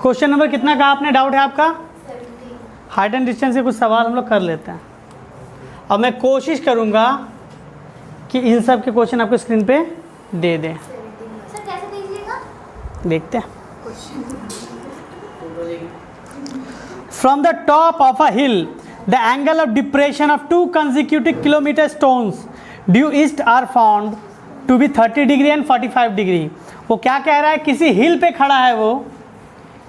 Question number कितना का आपने डाउट है आपका? हाइट एंड डिस्टेंस के कुछ सवाल हम लोग कर लेते हैं। अब मैं कोशिश करूंगा कि इन सब के क्वेश्चन आपको स्क्रीन पे दे दें। सर कैसे दीजिएगा? देखते हैं। From the top of a hill the angle of depression of 2 consecutive kilometre stones due east are found to be 30 degree and 45 degree. वो क्या कह रहा है? किसी हिल पे खड़ा है, वो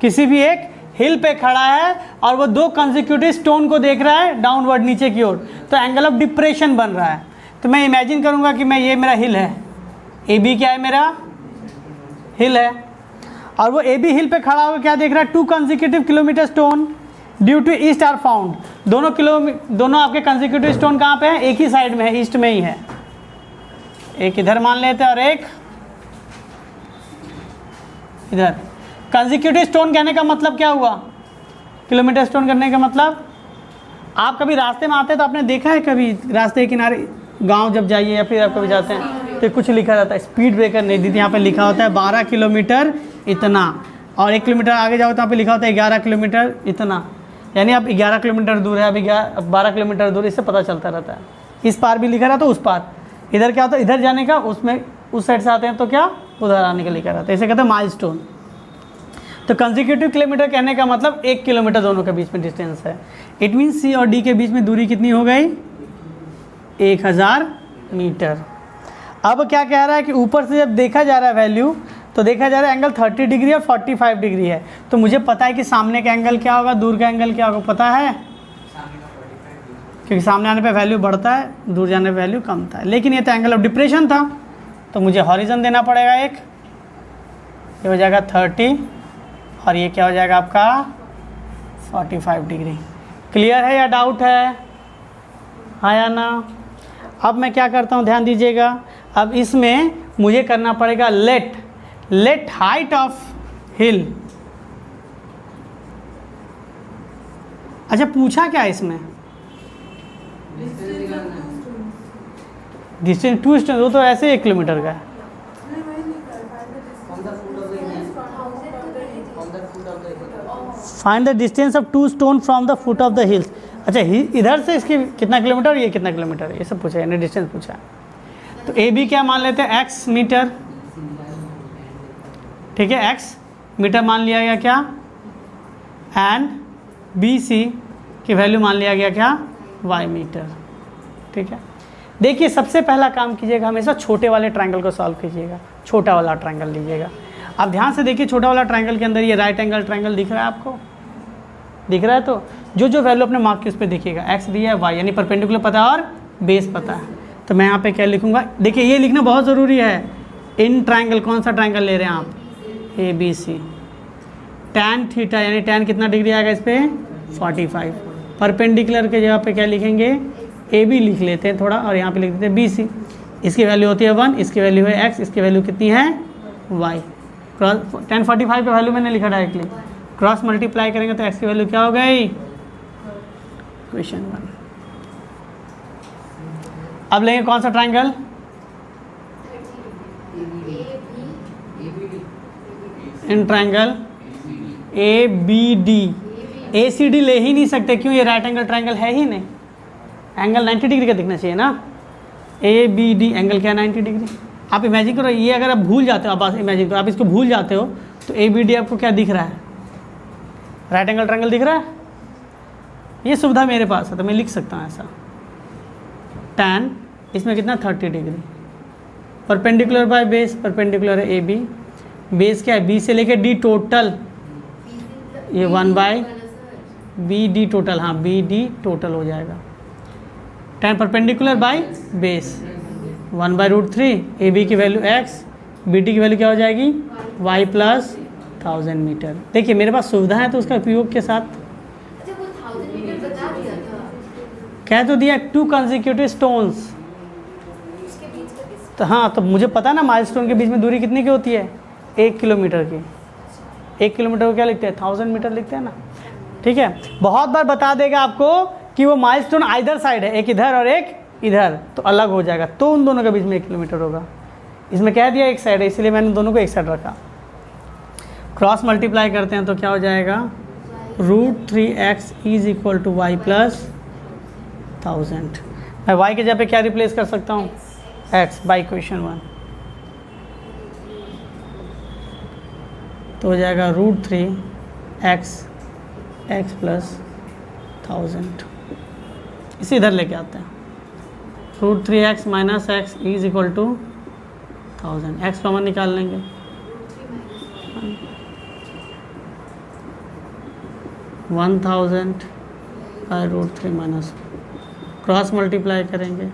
किसी भी एक हिल पे खड़ा है और वो 2 consecutive स्टोन को देख रहा है डाउनवर्ड नीचे की ओर, तो एंगल ऑफ डिप्रेशन बन रहा है। तो मैं इमेजिन करूंगा कि मैं ये मेरा हिल है, ए बी क्या है? मेरा हिल है, और वो ए बी हिल पे खड़ा होकर क्या देख रहा है? 2 consecutive kilometre stone due to east are found. दोनों आपके कंसेक्यूटिव स्टोन कहाँ पे है? एक ही साइड में है, ईस्ट में ही है। एक इधर मान लेते हैं और एक इधर। कंसेक्यूटिव स्टोन कहने का मतलब क्या हुआ? किलोमीटर स्टोन करने का मतलब, आप कभी रास्ते में आते हैं तो आपने देखा है कभी रास्ते के किनारे गांव जब जाइए या फिर आप कभी जाते हैं तो कुछ लिखा रहता है, स्पीड ब्रेकर नहीं दीदी, यहाँ पे लिखा होता है 12 किलोमीटर इतना, और 1 किलोमीटर आगे जाओ तो यहाँ पे लिखा होता है 11 किलोमीटर इतना, यानी आप 11 किलोमीटर दूर है, अभी 12 किलोमीटर दूर, इससे पता चलता रहता है। इस पार भी लिखा रहता है, उस पार। इधर क्या होता है? इधर जाने का, उसमें उस साइड से आते हैं तो क्या उधर आने का लिखा रहता है, इसे कहते हैं माइलस्टोन। तो कंसेक्यूटिव किलोमीटर कहने का मतलब 1 किलोमीटर दोनों के बीच में डिस्टेंस है। इट मीन्स सी और डी के बीच में दूरी कितनी हो गई? 1000 मीटर। अब क्या कह रहा है कि ऊपर से जब देखा जा रहा है वैल्यू, तो देखा जा रहा है एंगल 30 डिग्री और 45 डिग्री है। तो मुझे पता है कि सामने का एंगल क्या होगा, दूर का एंगल क्या होगा, पता है, क्योंकि सामने आने पे वैल्यू बढ़ता है, दूर जाने पे वैल्यू कमता है। लेकिन ये तो एंगल ऑफ डिप्रेशन था, तो मुझे हॉरिजन देना पड़ेगा एक, ये हो जाएगा 30 और ये क्या हो जाएगा आपका 45 डिग्री। क्लियर है या डाउट है? हाँ या ना? अब मैं क्या करता हूँ, ध्यान दीजिएगा। अब इसमें मुझे करना पड़ेगा लेट हाइट ऑफ हिल। अच्छा पूछा क्या इसमें? डिस्टेंस 2 स्टोन, वो तो ऐसे 1 किलोमीटर का है। Find the distance of 2 stone from the foot of the hills. अच्छा इधर से इसकी कितना किलोमीटर और ये कितना किलोमीटर, ये सब पूछा, यानी डिस्टेंस पूछा। तो ए बी क्या मान लेते हैं? x मीटर, ठीक है, x मीटर मान लिया गया क्या, एंड बी सी की वैल्यू मान लिया गया क्या, y मीटर। ठीक है, देखिए सबसे पहला काम कीजिएगा, हमेशा छोटे वाले ट्रायंगल को सॉल्व कीजिएगा। छोटा वाला ट्रायंगल लीजिएगा। अब ध्यान से देखिए, छोटा वाला ट्रायंगल के अंदर ये राइट एंगल ट्रायंगल दिख रहा है आपको? दिख रहा है। तो जो वैल्यू अपने मार्क के उस पर देखिएगा, x दिया है, y यानी परपेंडिकुलर पता है और बेस पता है। तो मैं यहाँ पे क्या लिखूँगा? देखिए ये लिखना बहुत ज़रूरी है। इन ट्रायंगल, कौन सा ट्रायंगल ले रहे हैं आप? A B C. tan theta यानी tan कितना डिग्री आएगा इस पर? 45। परपेंडिकुलर के जगह पे क्या लिखेंगे? ए बी लिख लेते हैं थोड़ा, और यहाँ पे लिख देते हैं बी सी। इसकी वैल्यू होती है 1, इसकी वैल्यू है x, इसकी वैल्यू कितनी है y। क्रॉस tan 45 पे वैल्यू मैंने लिखा डायरेक्टली, क्रॉस मल्टीप्लाई करेंगे तो x की वैल्यू क्या हो गई? क्वेश्चन 1। अब लेंगे कौन सा triangle? In triangle A B D. A C D ले ही नहीं सकते, क्यों? ये राइट एंगल ट्रायंगल है ही नहीं। एंगल 90 डिग्री का दिखना चाहिए ना। ए बी डी एंगल क्या है? 90 डिग्री। आप इमेजिन करो, ये अगर आप भूल जाते हो, आप इमेजिन करो आप इसको भूल जाते हो, तो ए बी डी आपको क्या दिख रहा है? राइट एंगल ट्रायंगल दिख रहा है। ये सुविधा मेरे पास है तो मैं लिख सकता हूँ ऐसा। tan इसमें कितना? 30 degree. Perpendicular by base, perpendicular है ए बी, बेस क्या है? बी से लेके डी टोटल, ये 1 बी डी टोटल, हाँ बी डी टोटल हो जाएगा। tan perpendicular by base 1/√3, A B की वैल्यू x, बी डी की वैल्यू क्या हो जाएगी? y plus 1000 metre. देखिए मेरे पास सुविधा है तो उसका उपयोग के साथ। अच्छा वो 1000 मीटर बता दिया था, कह तो दिया 2 consecutive स्टोन्स। उसके बीच का डिस्टेंस। तो हाँ, तो मुझे पता है ना माइलस्टोन के बीच में दूरी कितनी की होती है? 1 किलोमीटर की। 1 किलोमीटर को क्या लिखते हैं? 1000 मीटर लिखते हैं ना। ठीक है, बहुत बार बता देगा आपको कि वो माइलस्टोन आइदर साइड है, एक इधर और एक इधर, तो अलग हो जाएगा, तो उन दोनों के बीच में 1 किलोमीटर होगा। इसमें कह दिया एक साइड है, इसलिए मैंने दोनों को एक साइड रखा। क्रॉस मल्टीप्लाई करते हैं तो क्या हो जाएगा, √3x is equal to Y plus 1000। मैं y के जगह पे क्या रिप्लेस कर सकता हूँ, x बाई इक्वेशन 1, तो हो जाएगा √3x x प्लस 1000। इसे इधर लेके आते हैं, √3x minus X is equal to 1000, x common निकाल लेंगे, 1000 बाई √3 माइनस, क्रॉस मल्टीप्लाई करेंगे,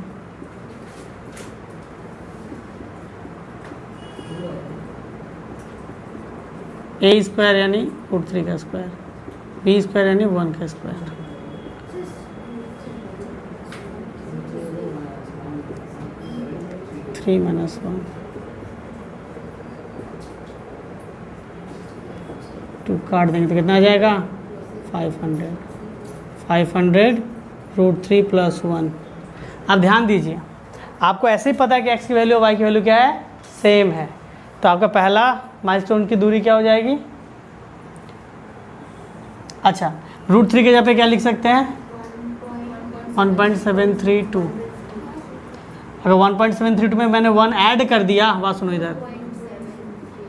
a स्क्वायर यानी √3 का स्क्वायर, b स्क्वायर यानी 1 का स्क्वायर, थ्री माइनस 1 2 काट देंगे तो कितना आ जाएगा, 500 √3 प्लस 1। अब ध्यान दीजिए, आपको ऐसे ही पता है कि x की वैल्यू और y की वैल्यू क्या है, सेम है, तो आपका पहला माइलस्टोन की दूरी क्या हो जाएगी, अच्छा √3 के जगह पे क्या लिख सकते हैं, 1.732। अगर 1.732 में मैंने 1 ऐड कर दिया, बात सुनो इधर,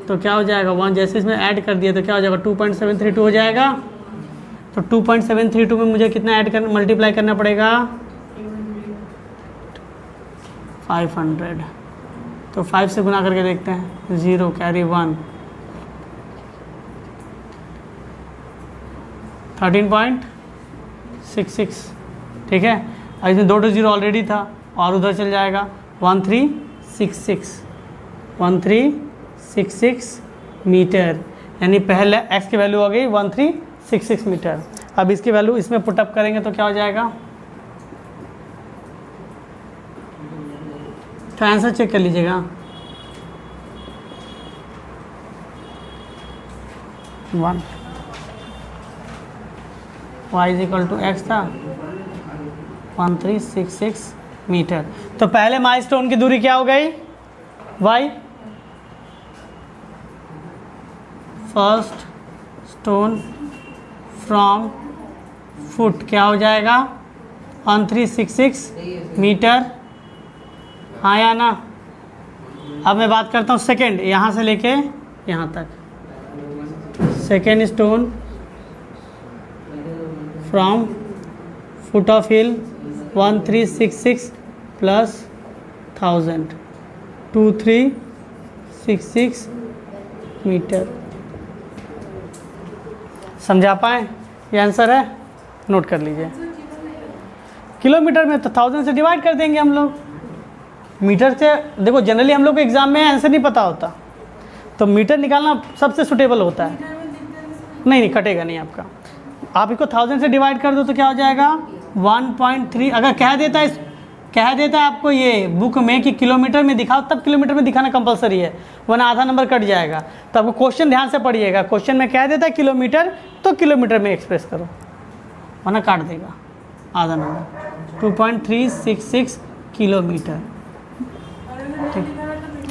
तो क्या हो जाएगा, 1 जैसे इसमें ऐड कर दिया तो क्या हो जाएगा, 2.732 हो जाएगा। तो 2.732 में मुझे कितना ऐड कर मल्टीप्लाई करना पड़ेगा, 500। तो 5 से गुना करके देखते हैं, 0 कैरी 1, 13.66, ठीक है। और इसमें 2 0 ऑलरेडी था और उधर चल जाएगा, 1366 मीटर, यानी पहले x की वैल्यू हो गई 1366 मीटर। अब इसकी वैल्यू इसमें पुटअप करेंगे तो क्या हो जाएगा, तो आंसर चेक कर लीजिएगा, 1 y is equal to x था 1366 मीटर। तो पहले माइलस्टोन की दूरी क्या हो गई, y, first stone from foot क्या हो जाएगा, 1366 मीटर, हाँ या ना। अब मैं बात करता हूँ सेकेंड, यहाँ से लेके यहाँ तक, second stone from foot of hill 1366 plus 1000, 2366 metre. समझा पाए, ये आंसर है, नोट कर लीजिए। किलोमीटर में तो 1000 से डिवाइड कर देंगे हम लोग, मीटर से देखो जनरली हम लोग को एग्जाम में आंसर नहीं पता होता, तो मीटर निकालना सबसे सुटेबल होता है। नहीं कटेगा नहीं आपका, आप इसको 1000 से डिवाइड कर दो तो क्या हो जाएगा, 1.3। अगर कह देता है आपको ये बुक में कि किलोमीटर में दिखाओ, तब किलोमीटर में दिखाना कंपलसरी है, वरना आधा नंबर कट जाएगा। तो आपको क्वेश्चन ध्यान से पढ़िएगा, क्वेश्चन में कह देता है किलोमीटर तो किलोमीटर में एक्सप्रेस करो, वरना काट देगा आधा नंबर। 2.366 किलोमीटर, ठीक,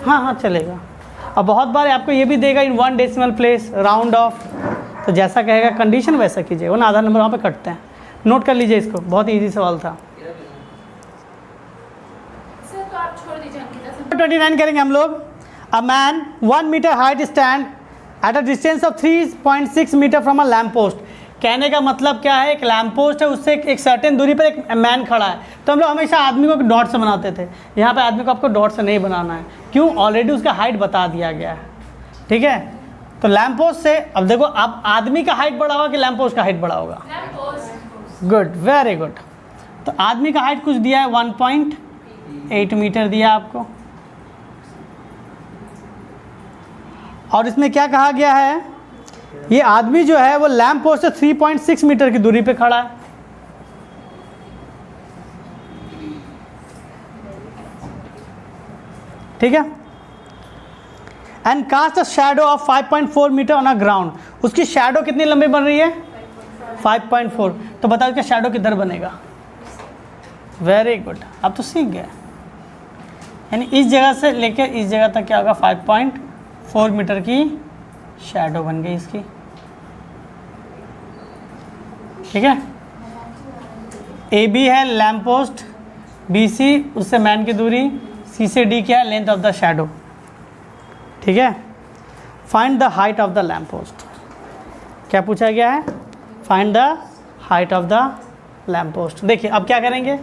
हाँ चलेगा। अब बहुत बार आपको ये भी देगा इन 1 डेसिमल प्लेस, राउंड ऑफ, तो जैसा कहेगा कंडीशन वैसा कीजिए, वरना आधा नंबर वहाँ पे कटते हैं। नोट कर लीजिए इसको, बहुत इजी सवाल था। 29 करेंगे हम लोग। A man 1 metre height stand at a distance of 3.6 metre from a lamp post. कहने का मतलब क्या है, एक लैम्प पोस्ट है, उससे एक सर्टेन दूरी पर एक मैन खड़ा है, तो हम लोग हमेशा आदमी को डॉट से बनाते थे। यहाँ पे आदमी को आपको डॉट से नहीं बनाना है, क्यों, ऑलरेडी उसका हाइट बता दिया गया है, ठीक है। तो लैम्प पोस्ट से, अब देखो अब आदमी का हाइट बड़ा होगा कि लैम्प पोस्ट का हाइट बड़ा होगा, गुड, वेरी गुड। तो आदमी का हाइट कुछ दिया है 1.8 मीटर दिया आपको, और इसमें क्या कहा गया है, ये आदमी जो है वो लैम्प पोस्ट से 3.6 मीटर की दूरी पे खड़ा है, ठीक है। And cast a shadow of 5.4 metre on a ground. उसकी शैडो कितनी लंबी बन रही है, 5.4। तो बताओ इसका शैडो किधर बनेगा, वेरी गुड, अब तो सीख गए। यानी इस जगह से लेकर इस जगह तक क्या होगा, 5.4 मीटर की शैडो बन गई इसकी, ठीक है। ए बी है लैम्प पोस्ट, बी सी उससे मैन की दूरी, सी से डी क्या है लेंथ ऑफ द शैडो, ठीक है। Find the height of the lamp post, क्या पूछा गया है, find the height of the lamp post. देखिए अब क्या करेंगे,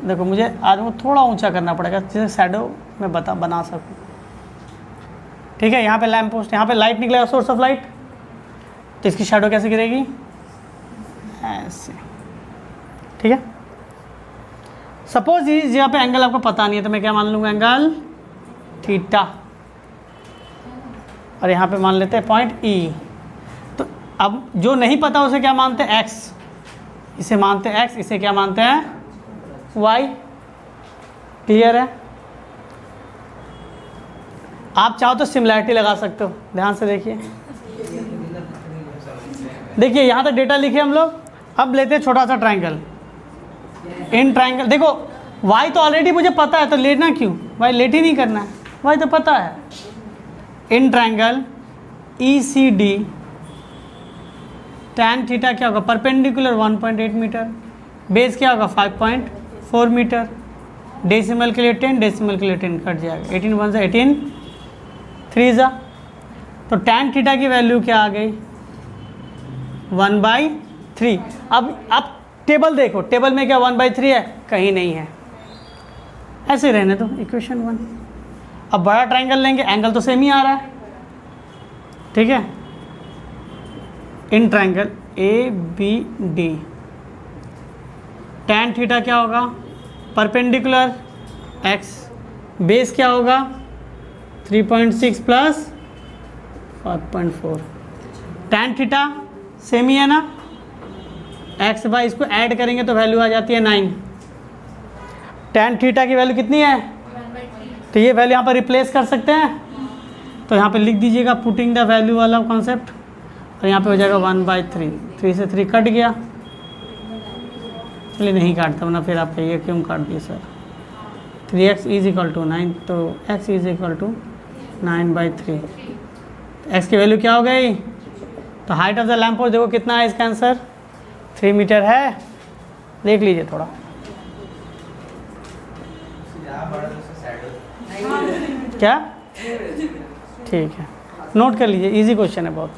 देखो मुझे आज वो थोड़ा ऊंचा करना पड़ेगा जिससे शैडो मैं बना सकूं, ठीक है। यहाँ पे लैम्प पोस्ट, यहाँ पे लाइट निकलेगा, सोर्स ऑफ लाइट, तो इसकी शैडो कैसे गिरेगी, ऐसे, ठीक है। सपोज यहाँ पे एंगल आपको पता नहीं है तो मैं क्या मान लूँगा, एंगल थीटा, और यहाँ पे मान लेते हैं पॉइंट ई। तो अब जो नहीं पता उसे क्या मानते हैं, एक्स, इसे मानते हैं एक्स, इसे क्या मानते हैं, वाई। क्लियर है। आप चाहो तो सिमिलैरिटी लगा सकते हो, ध्यान से देखिए। देखिए यहाँ तक डेटा लिखे हम लोग, अब लेते हैं छोटा सा ट्रायंगल। इन ट्रायंगल देखो y तो ऑलरेडी मुझे पता है तो लेना क्यों, y लेट ही नहीं करना है, y तो पता है। In triangle E C D tan theta क्या होगा, परपेंडिकुलर 1.8 मीटर, बेस क्या होगा 5.4 मीटर, डेसिमल के लिए 10, डेसिमल के लिए 10 कट जाएगा, 18 1 से 18 3 जा, तो टैन थीटा की वैल्यू क्या आ गई 1/3। अब टेबल देखो, टेबल में क्या 1/3 है, कहीं नहीं है, ऐसे रहने दो इक्वेशन 1। अब बड़ा ट्रायंगल लेंगे, एंगल तो सेम ही आ रहा है, ठीक है। In triangle A B D tan theta क्या होगा, परपेंडिकुलर एक्स, बेस क्या होगा 3.6 प्लस 5.4, टैन थीटा सेम ही है ना, एक्स बाई इसको ऐड करेंगे तो वैल्यू आ जाती है 9। टैन थीटा की वैल्यू कितनी है, तो ये वैल्यू यहाँ पर रिप्लेस कर सकते हैं, तो यहाँ पे लिख दीजिएगा पुटिंग द वैल्यू वाला कॉन्सेप्ट, और यहाँ पे हो जाएगा 1/3, 3 से 3 कट गया, चलिए नहीं काटता ना, फिर आप कहिए क्यों काट दिए sir. 3x is equal to 9, तो x is equal to 9/3, x की वैल्यू क्या हो गई, तो height of the lamp post देखो कितना है, इसका आंसर 3 मीटर है, देख लीजिए थोड़ा। क्या, ठीक है, नोट कर लीजिए, इजी क्वेश्चन है बहुत।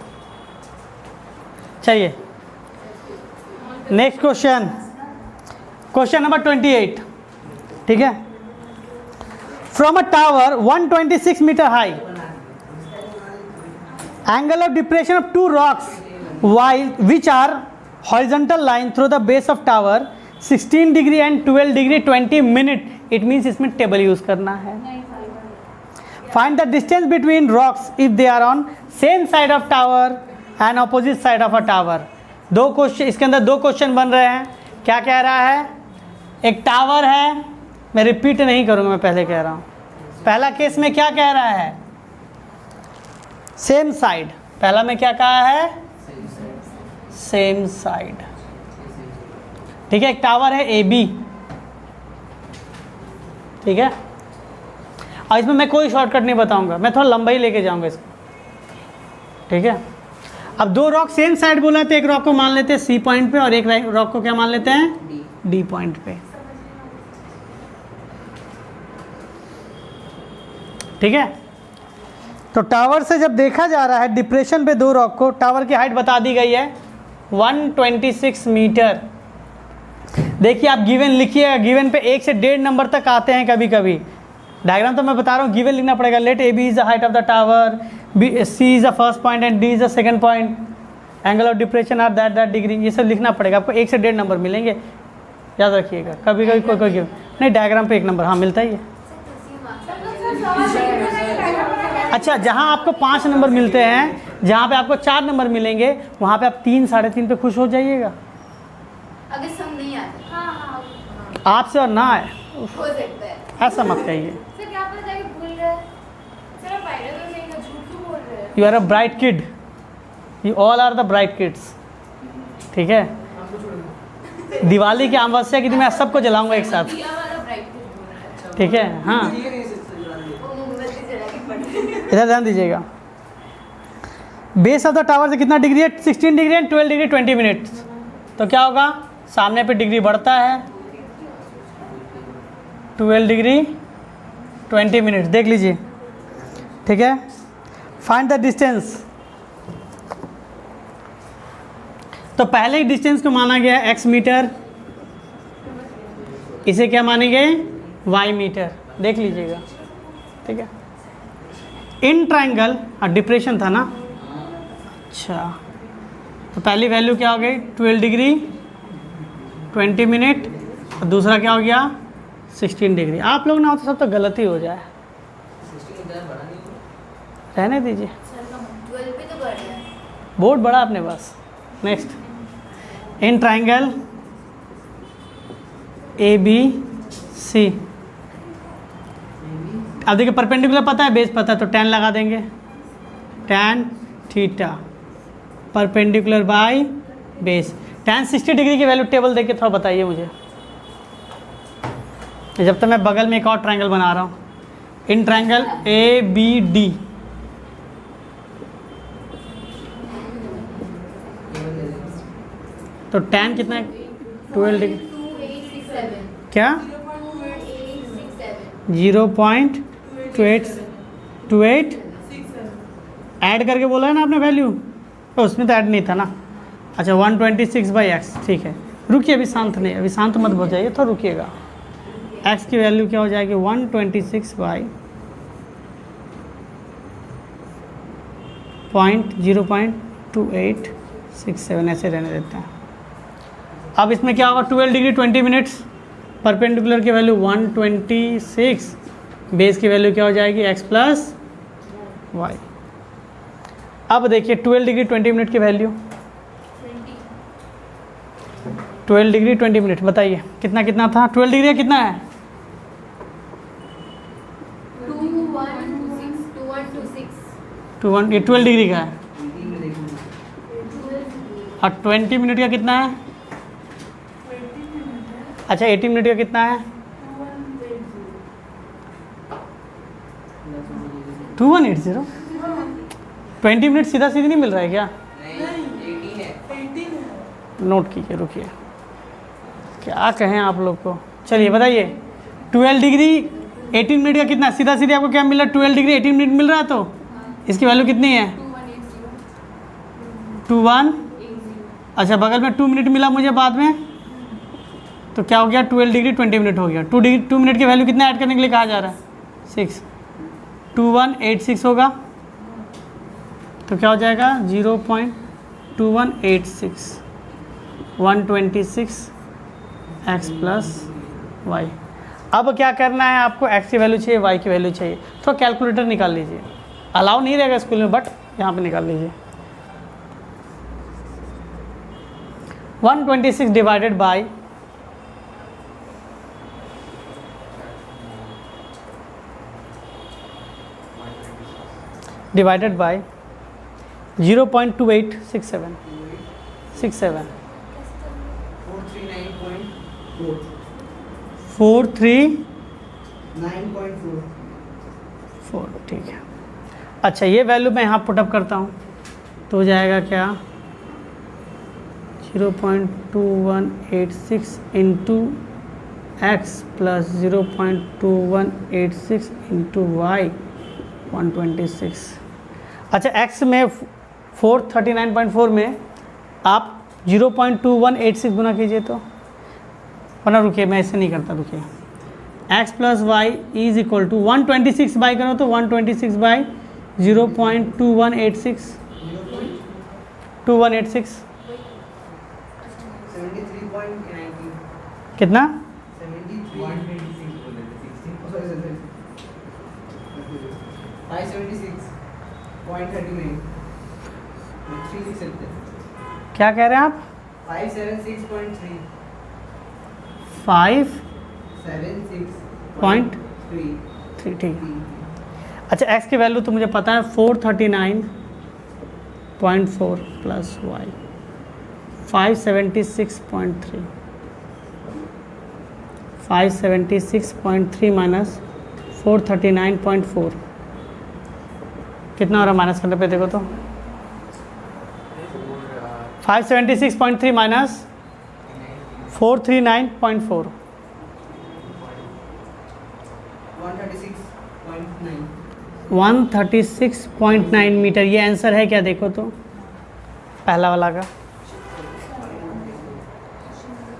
चलिए नेक्स्ट क्वेश्चन, क्वेश्चन नंबर 28, ठीक है। From a tower 126 metre high, angle of depression of two rocks which are horizontal line through the base of tower 16 degree and 12 degree 20 minute, it means इसमें table use करना है। find the distance between rocks if they are on same side of tower and opposite side of a tower। दो question, इसके अंदर दो question बन रहे हैं। क्या कह रहा है, एक टावर है, मैं रिपीट नहीं करूँगा, मैं पहले कह रहा हूँ। पहला केस में क्या कह रहा है, सेम साइड, पहला में क्या कहा है, सेम साइड, ठीक है। एक टावर है ए बी, ठीक है, और इसमें मैं कोई शॉर्टकट नहीं बताऊंगा, मैं थोड़ा लंबाई लेके जाऊंगा इसको, ठीक है। अब दो रॉक सेम साइड बोला तो एक रॉक को मान लेते हैं सी पॉइंट पे और एक रॉक को क्या मान लेते हैं, डी पॉइंट पे, ठीक है। तो टावर से जब देखा जा रहा है डिप्रेशन पे दो रॉक को, टावर की हाइट बता दी गई है 126 मीटर। देखिए आप गिवन लिखिए, गिवन पे 1 से 1.5 नंबर तक आते हैं कभी कभी, डायग्राम तो मैं बता रहा हूँ, गिवन लिखना पड़ेगा। Let A B is the height of the tower, B C is the first point and D is the second point, angle of depression are that degree, ये सब लिखना पड़ेगा आपको। 1 से 1.5 नंबर मिलेंगे, याद रखिएगा। कभी कभी कोई गिवन नहीं, डायग्राम पे 1 नंबर हाँ मिलता ही है। अच्छा, जहाँ आपको 5 नंबर मिलते हैं, जहाँ पे आपको 4 नंबर मिलेंगे, वहाँ पे आप 3 साढ़े 3 पे खुश हो जाइएगा। अगर सम नहीं आता, हाँ आपसे और ना आए हो सकता है, ऐसा मत कहिए। सर क्या पता जाके भूल रहे हैं, सर आप पायलट तो नहीं ना, झूठ क्यों बोल रहे हैं। You are a bright kid, you all are the bright kids, ठीक है। दिवाली की अमावस्या के दिन मैं सबको जलाऊंगा एक साथ, दिया वाला ब्राइट बोल रहा है, ठीक है। हाँ वो मोमबत्ती जला के पढ़ इधर ध्यान दीजिएगा, बेस ऑफ द टावर से कितना डिग्री है, 16 डिग्री एंड 12 डिग्री 20 मिनट्स। तो क्या होगा, सामने पे डिग्री बढ़ता है, 12 डिग्री 20 मिनट, देख लीजिए, ठीक है। फाइंड द डिस्टेंस, तो पहले ही डिस्टेंस को माना गया x मीटर, इसे क्या मानेंगे, y मीटर, देख लीजिएगा, ठीक है। इन ट्राइंगल, डिप्रेशन था ना, अच्छा, तो पहली वैल्यू क्या हो गई, 12 डिग्री 20 मिनट, और दूसरा क्या हो गया, 16 डिग्री। आप लोग ना हो तो सब तो गलत ही हो जाए, रहने दीजिए, बहुत बड़ा अपने पास। Next, in triangle A B C, अब देखिए परपेंडिकुलर पता है, बेस पता है, तो tan लगा देंगे, tan theta perpendicular by base. tan 60 degree की वैल्यू टेबल देख के थोड़ा बताइए मुझे, जब तक मैं बगल में एक और ट्राइंगल बना रहा हूँ। In triangle A B D, तो tan कितना है, 12 डिग्री, क्या 0.28 ऐड करके बोला है ना आपने वैल्यू, तो उसमें तो ऐड नहीं था ना। अच्छा 126/x, ठीक है, रुकिए, अभी शांत नहीं, अभी शांत मत हो जाइए, तो रुकिएगा। x की वैल्यू क्या हो जाएगी, 126/0.2867, ऐसे रहने देते हैं। अब इसमें क्या होगा, 12 डिग्री 20 मिनट्स, परपेंडिकुलर की वैल्यू 126, बेस की वैल्यू क्या हो जाएगी, x प्लस वाई। अब देखिए 12 डिग्री 20 मिनट की वैल्यू, 12 डिग्री 20 मिनट, बताइए कितना कितना था, 12 डिग्री कितना है, 21, ये 12 डिग्री का है, और 20 मिनट का कितना है, अच्छा 18 मिनट का कितना है, 2180। 20 मिनट सीधा सीधी नहीं मिल रहा है क्या, नोट कीजिए, रुकिए, क्या कहें आप लोग को। चलिए बताइए 12 डिग्री 18 मिनट का कितना, सीधा सीधे आपको क्या मिल रहा है, 12 डिग्री 18 मिनट मिल रहा है, तो इसकी वैल्यू कितनी है, 21। अच्छा बगल में 2 मिनट मिला मुझे बाद में, तो क्या हो गया, 12 डिग्री 20 मिनट हो गया। 2 मिनट की वैल्यू कितना ऐड करने के लिए कहा जा रहा है, 6, 2186 होगा, तो क्या हो जाएगा 0.2186, 126 x प्लस वाई। अब क्या करना है आपको, x की वैल्यू चाहिए, y की वैल्यू चाहिए, तो कैलकुलेटर निकाल लीजिए, अलाउ नहीं रहेगा स्कूल में, बट यहाँ पे निकाल लीजिए। 126 डिवाइडेड बाई डिवाइडेड बाई 0.2867 439.4, ठीक है। अच्छा ये वैल्यू मैं यहाँ पुटअप करता हूँ, तो हो जाएगा क्या, 0.2186 into X plus 0.2186 into Y 126। अच्छा x में 439.4 में आप 0.2186 गुना कीजिए, तो वरना रुकिए मैं ऐसे नहीं करता, रुकिए, x plus Y is equal to 126 by करो, तो 126 बाई 0.2186 कितना, 576.39, क्या कह रहे हैं आप, 576.3, 5.3, ठीक है। अच्छा x की वैल्यू तो मुझे पता है 439.4 प्लस वाई 576.3, 576.3 माइनस 439.4, कितना हो रहा है माइनस करने पे, देखो तो 576.3 माइनस 439.4, 136.9 मीटर। ये आंसर है क्या, देखो तो पहला वाला का,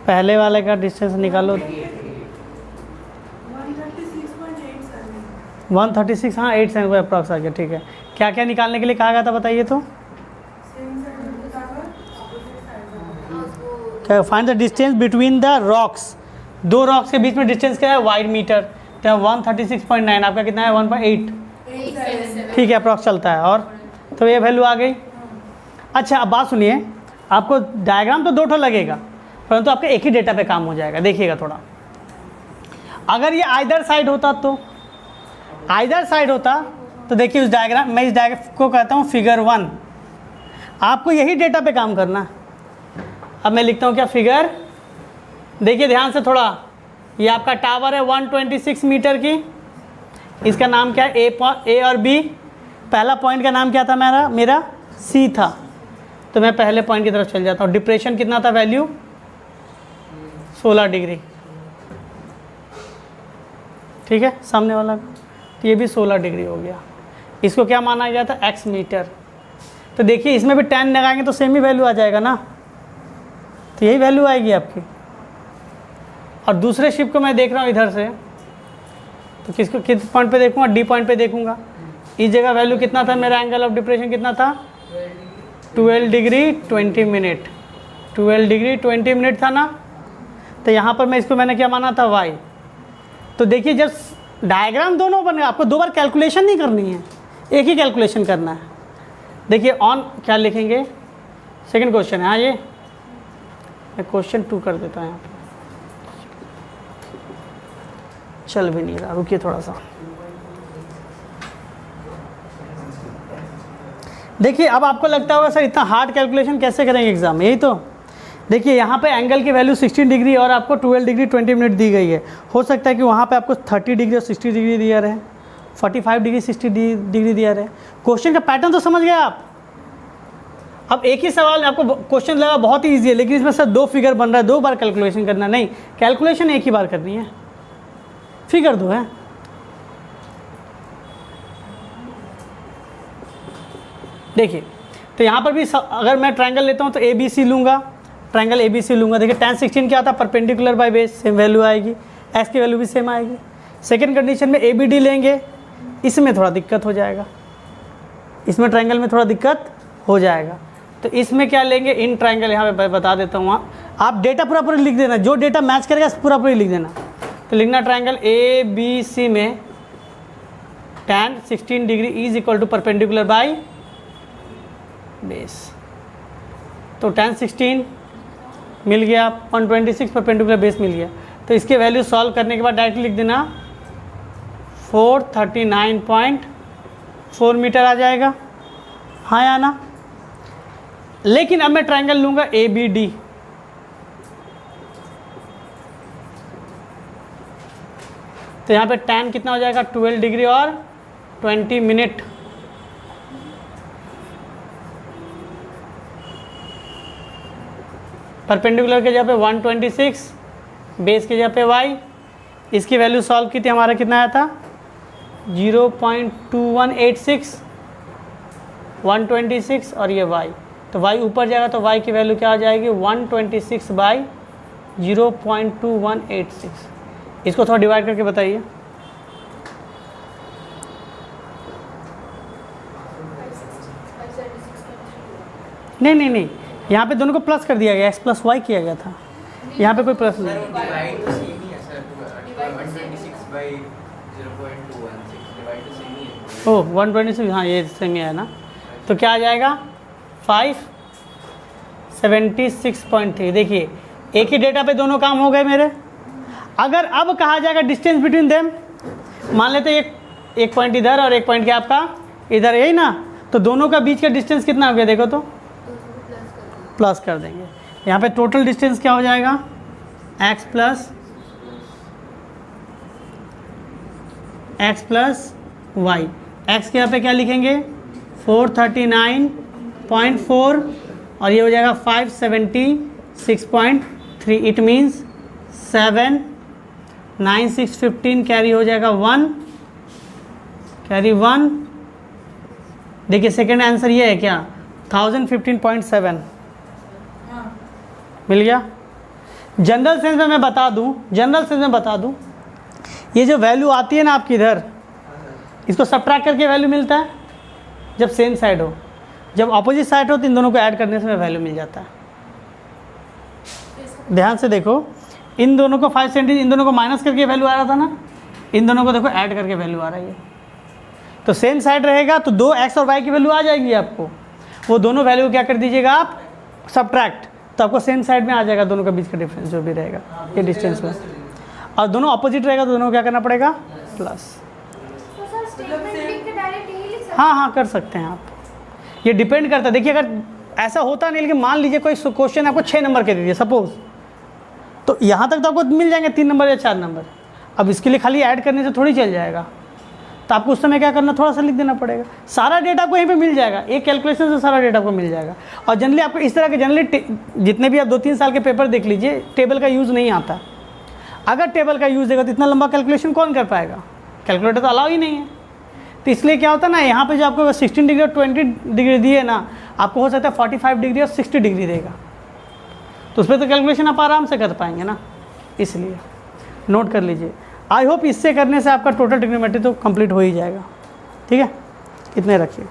पहले वाले का डिस्टेंस निकालो। 136, हाँ 8 सेकंड अप्रॉक्स आ गया, ठीक है। क्या क्या निकालने के लिए कहा गया था बताइए तो, क्या, find the distance between the rocks, दो रॉक्स के बीच में डिस्टेंस क्या है, वाइड मीटर। तो 136.9, आपका कितना है 1.8, ठीक है, अप्रॉक्स चलता है। और तो ये वैल्यू आ गई। अच्छा अब बात सुनिए, आपको डायग्राम तो दो ठो लगेगा, परंतु आपका एक ही डेटा पे काम हो जाएगा। देखिएगा थोड़ा, अगर ये आइदर साइड होता तो, आइदर साइड होता तो देखिए उस डायग्राम, मैं इस डायग्राम को कहता हूँ फिगर 1। आपको यही डेटा पे काम करना है। अब मैं लिखता हूँ क्या, फिगर, देखिए ध्यान से थोड़ा, ये आपका टावर है 126 मीटर की, इसका नाम क्या है, ए और बी। पहला पॉइंट का नाम क्या था मेरा सी था, तो मैं पहले पॉइंट की तरफ चल जाता हूँ। डिप्रेशन कितना था, वैल्यू 16 डिग्री, ठीक है, सामने वाला, तो ये भी 16 डिग्री हो गया। इसको क्या माना गया था, एक्स मीटर। तो देखिए इसमें भी 10 लगाएंगे तो सेम ही वैल्यू आ जाएगा ना, तो यही वैल्यू आएगी आपकी। और दूसरे शिप को मैं देख रहा हूँ इधर से, तो किसको किस पॉइंट पे देखूंगा, डी पॉइंट पे देखूंगा। इस जगह वैल्यू कितना था, मेरा एंगल ऑफ डिप्रेशन कितना था, 12 डिग्री 20 मिनट, 12 डिग्री 20 मिनट था ना। तो यहाँ पर मैं इसको मैंने क्या माना था, वाई। तो देखिए जब डायग्राम दोनों बन गए, आपको दो बार कैलकुलेशन नहीं करनी है, एक ही कैलकुलेशन करना है। देखिए ऑन क्या लिखेंगे, सेकंड क्वेश्चन है, हाँ ये मैं क्वेश्चन 2 कर देता हूँ यहाँ पर, चल भी नहीं रहा, रुकिए थोड़ा सा। देखिए अब आपको लगता होगा सर इतना हार्ड कैलकुलेशन कैसे करेंगे एग्जाम में, यही तो। देखिए यहाँ पे एंगल की वैल्यू 16 डिग्री और आपको 12 डिग्री 20 मिनट दी गई है। हो सकता है कि वहाँ पे आपको 30 डिग्री और 60 डिग्री दिया रहे, 45 डिग्री 60 डिग्री दिया रहे। क्वेश्चन का पैटर्न तो समझ गए आप। अब एक ही सवाल आपको क्वेश्चन लगा बहुत ही ईजी है, लेकिन इसमें सर 2 फिगर बन रहा है, 2 बार कैलकुलेशन करना, नहीं, कैलकुलेशन एक ही बार करनी है, फिगर 2 है। देखिए तो यहाँ पर भी अगर मैं ट्रायंगल लेता हूँ तो ए बी सी लूँगा, ट्रायंगल ए बी सी लूँगा। देखिए tan 16 क्या आता है, perpendicular by base, same value आएगी, एक्स की वैल्यू भी सेम आएगी। सेकंड कंडीशन में ए बी डी लेंगे, इसमें थोड़ा दिक्कत हो जाएगा, इसमें ट्रायंगल में थोड़ा दिक्कत हो जाएगा। तो इसमें क्या लेंगे, इन ट्रायंगल, यहाँ पे बता देता हूँ, आप डेटा पूरा लिख देना, जो डेटा मैच करेगा पूरा लिख देना। तो लिखना ट्रायंगल ए बी सी में tan 16 डिग्री इज इक्वल टू परपेंडिकुलर बाय बेस। तो tan 16 मिल गया, 126 परपेंडिकुलर बेस मिल गया। तो इसके वैल्यू सॉल्व करने के बाद डायरेक्ट लिख देना 439.4 मीटर आ जाएगा, हाँ या ना। लेकिन अब मैं ट्रायंगल लूँगा ए बी डी, तो यहाँ पे tan कितना हो जाएगा, 12 डिग्री और 20 मिनट। परपेंडिकुलर के जगह पे 126, बेस के जगह पे y। इसकी वैल्यू सॉल्व की थी, हमारा कितना आया था 0.2186, 126 और ये y। तो y ऊपर जाएगा तो y की वैल्यू क्या आ जाएगी 126 बाई 0.2186। इसको थोड़ा डिवाइड करके बताइए। नहीं, यहाँ पे दोनों को प्लस कर दिया गया, x प्लस वाई किया गया था, यहाँ पे कोई प्लस नहीं। डिवाइड तो सेम ही है सर, 126 बाय 0.216 डिवाइड तो सेम ही है। ओह 126, हाँ ये सेम ही है ना। तो क्या आ जाएगा 576.3। देखिए एक ही डेटा पे दोनों काम हो गए मेरे। अगर अब कहा जाएगा डिस्टेंस बिटवीन देम, मान लेते एक पॉइंट इधर और एक पॉइंट क्या आपका इधर, यही ना, तो दोनों का बीच का डिस्टेंस कितना हो गया, देखो तो प्लस कर देंगे। यहाँ पे टोटल डिस्टेंस क्या हो जाएगा x प्लस वाई। एक्स के यहाँ पे क्या लिखेंगे 439.4 और ये हो जाएगा 576.3। इट मीन्स 7 9 6 15 कैरी हो जाएगा 1, कैरी 1। देखिए सेकेंड आंसर ये है क्या, 1015.7 मिल गया। जनरल सेंस में मैं बता दूं, जनरल सेंस में बता दूं, ये जो वैल्यू आती है ना आपकी इधर, इसको सब्ट्रैक्ट करके वैल्यू मिलता है जब सेम साइड हो। जब अपोजिट साइड हो तो इन दोनों को ऐड करने से वैल्यू मिल जाता है। ध्यान से देखो, इन दोनों को 5 सेंटीमीटर, इन दोनों को माइनस करके वैल्यू आ रहा था ना, इन दोनों को देखो ऐड करके वैल्यू आ रही है। तो सेम साइड रहेगा तो 2 x और y की वैल्यू आ जाएगी आपको, वो दोनों वैल्यू क्या कर दीजिएगा आप, सब्ट्रैक्ट, तो आपको सेम साइड में आ जाएगा दोनों के बीच का डिफरेंस जो भी रहेगा ये डिस्टेंस में। और दोनों अपोजिट रहेगा तो दोनों को क्या करना पड़ेगा, प्लस। तो सर स्टेटमेंट लिख के डायरेक्ट यही लिख सकते हाँ हाँ कर सकते हैं आप, ये डिपेंड करता है। देखिए अगर ऐसा होता नहीं, लेकिन मान लीजिए कोई क्वेश्चन आपको 6 नंबर के दे दिए सपोज, तो यहाँ तक तो आपको मिल जाएंगे 3 नंबर या 4 नंबर। अब इसके लिए खाली ऐड करने से थोड़ी चल जाएगा, तो आपको उस समय क्या करना, थोड़ा सा लिख देना पड़ेगा। सारा डेटा आपको यहीं पे मिल जाएगा, एक कैलकुलेशन से सारा डेटा आपको मिल जाएगा। और जनरली आपको इस तरह के जनरली जितने भी आप 2-3 साल के पेपर देख लीजिए, टेबल का यूज़ नहीं आता। अगर टेबल का यूज़ देगा तो इतना लंबा कैलकुलेशन कौन कर पाएगा, कैलकुलेटर तो अलाउ ही नहीं है। तो इसलिए क्या होता है ना, यहाँ पे जो आपको 16 डिग्री और 20 डिग्री दिए ना, आपको हो सकता है 45 डिग्री और 60 डिग्री देगा, तो उस पर तो कैलकुलेशन आप आराम से कर पाएंगे ना, इसलिए नोट कर लीजिए। आई होप इससे करने से आपका टोटल ट्रिग्नोमेट्री तो कंप्लीट हो ही जाएगा। ठीक है, इतने रखिए।